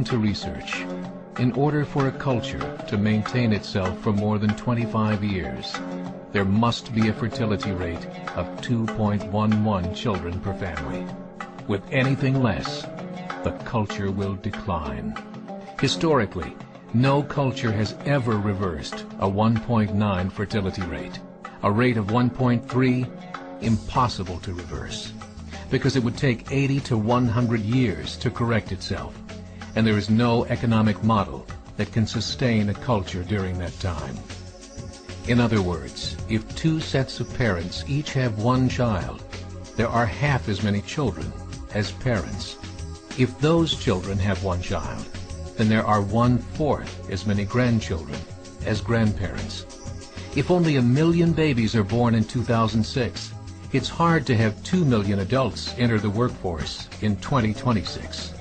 According to research, in order for a culture to maintain itself for more than 25 years, there must be a fertility rate of 2.11 children per family. With anything less, the culture will decline. Historically, no culture has ever reversed a 1.9 fertility rate. A rate of 1.3, impossible to reverse, because it would take 80 to 100 years to correct itself, and there is no economic model that can sustain a culture during that time. In other words, if two sets of parents each have one child, there are half as many children as parents. If those children have one child, then there are 1/4 as many grandchildren as grandparents. If only 1 million babies are born in 2006, it's hard to have 2 million adults enter the workforce in 2026.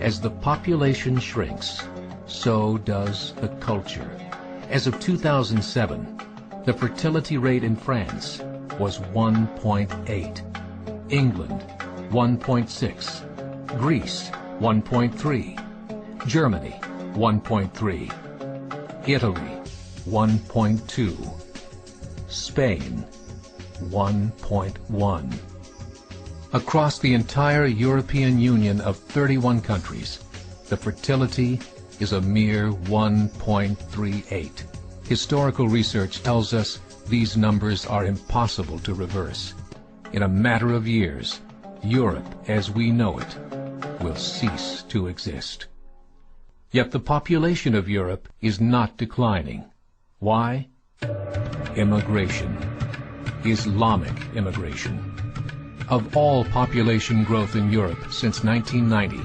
As the population shrinks, so does the culture. As of 2007, the fertility rate in France was 1.8, England 1.6, Greece 1.3, Germany 1.3, Italy 1.2, Spain 1.1. Across the entire European Union of 31 countries, the fertility is a mere 1.38. Historical research tells us these numbers are impossible to reverse. In a matter of years, Europe as we know it will cease to exist. Yet the population of Europe is not declining. Why? Immigration. Islamic immigration. Of all population growth in Europe since 1990,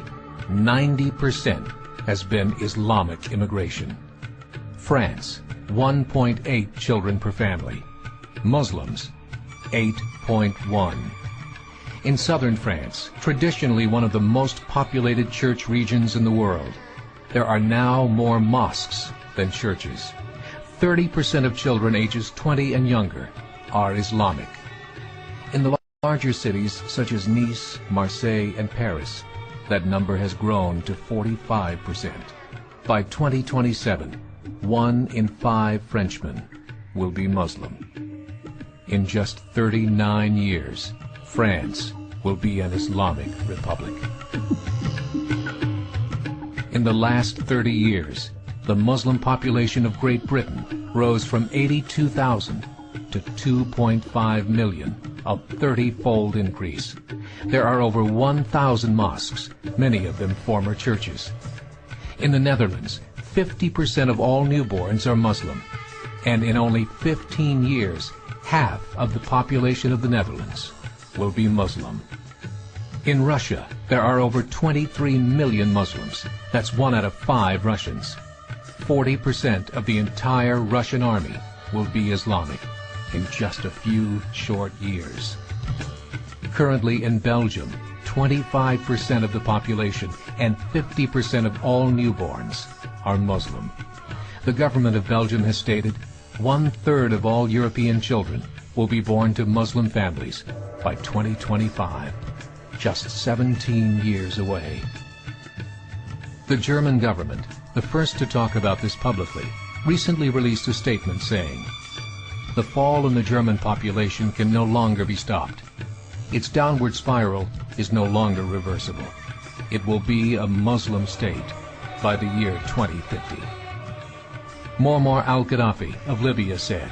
90% has been Islamic immigration. France, 1.8 children per family. Muslims, 8.1. In southern France, traditionally one of the most populated church regions in the world, there are now more mosques than churches. 30% of children ages 20 and younger are Islamic. In the larger cities such as Nice, Marseille, and Paris, that number has grown to 45%. By 2027, 1 in 5 Frenchmen will be Muslim. In just 39 years, France will be an Islamic republic. In the last 30 years, the Muslim population of Great Britain rose from 82,000 to 2.5 million, a 30-fold increase. There are over 1,000 mosques, many of them former churches. In the Netherlands, 50% of all newborns are Muslim, and in only 15 years, half of the population of the Netherlands will be Muslim. In Russia, there are over 23 million Muslims. That's 1 out of 5 Russians. 40% of the entire Russian army will be Islamic in just a few short years. Currently in Belgium, 25% of the population and 50% of all newborns are Muslim. The government of Belgium has stated 1/3 of all European children will be born to Muslim families by 2025, just 17 years away. The German government, the first to talk about this publicly, recently released a statement saying, "The fall in the German population can no longer be stopped. Its downward spiral is no longer reversible. It will be a Muslim state by the year 2050. Muammar al-Gaddafi of Libya said,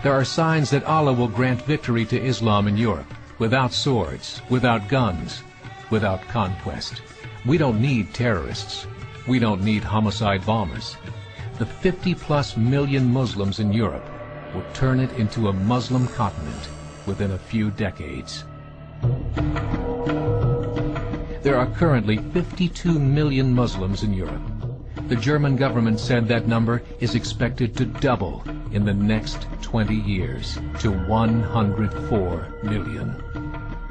"There are signs that Allah will grant victory to Islam in Europe, without swords, without guns, without conquest. We don't need terrorists. We don't need homicide bombers. The 50+ million Muslims in Europe will turn it into a Muslim continent within a few decades." There are currently 52 million Muslims in Europe. The German government said that number is expected to double in the next 20 years to 104 million.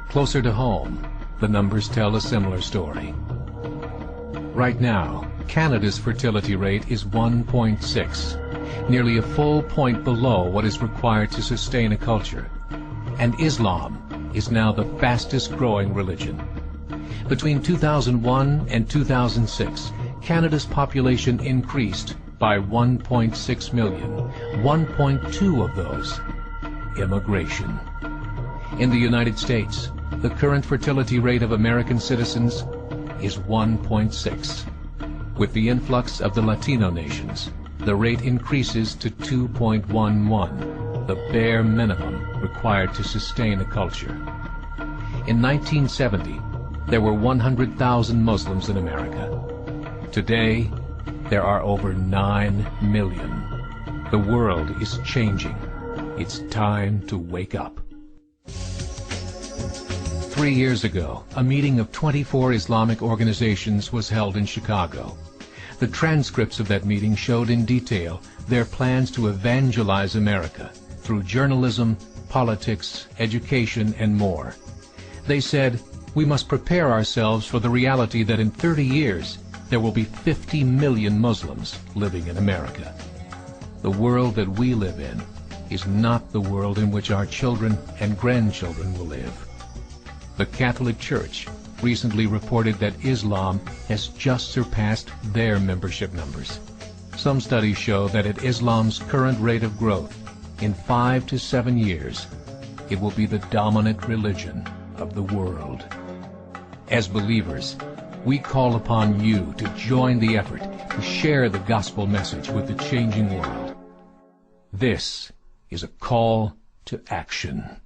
Closer to home, the numbers tell a similar story. Right now, Canada's fertility rate is 1.6, nearly a full point below what is required to sustain a culture. And Islam is now the fastest growing religion. Between 2001 and 2006, Canada's population increased by 1.6 million, 1.2 of those immigration. In the United States, the current fertility rate of American citizens is 1.6. With the influx of the Latino nations, the rate increases to 2.11, the bare minimum required to sustain a culture. In 1970, there were 100,000 Muslims in America. Today, there are over 9 million. The world is changing. It's time to wake up. 3 years ago, a meeting of 24 Islamic organizations was held in Chicago. The transcripts of that meeting showed in detail their plans to evangelize America through journalism, politics, education, and more. They said, we must prepare ourselves for the reality that in 30 years, there will be 50 million Muslims living in America. The world that we live in is not the world in which our children and grandchildren will live. The Catholic Church recently reported that Islam has just surpassed their membership numbers. Some studies show that at Islam's current rate of growth, in 5 to 7 years, it will be the dominant religion of the world. As believers, we call upon you to join the effort to share the gospel message with the changing world. This is a call to action.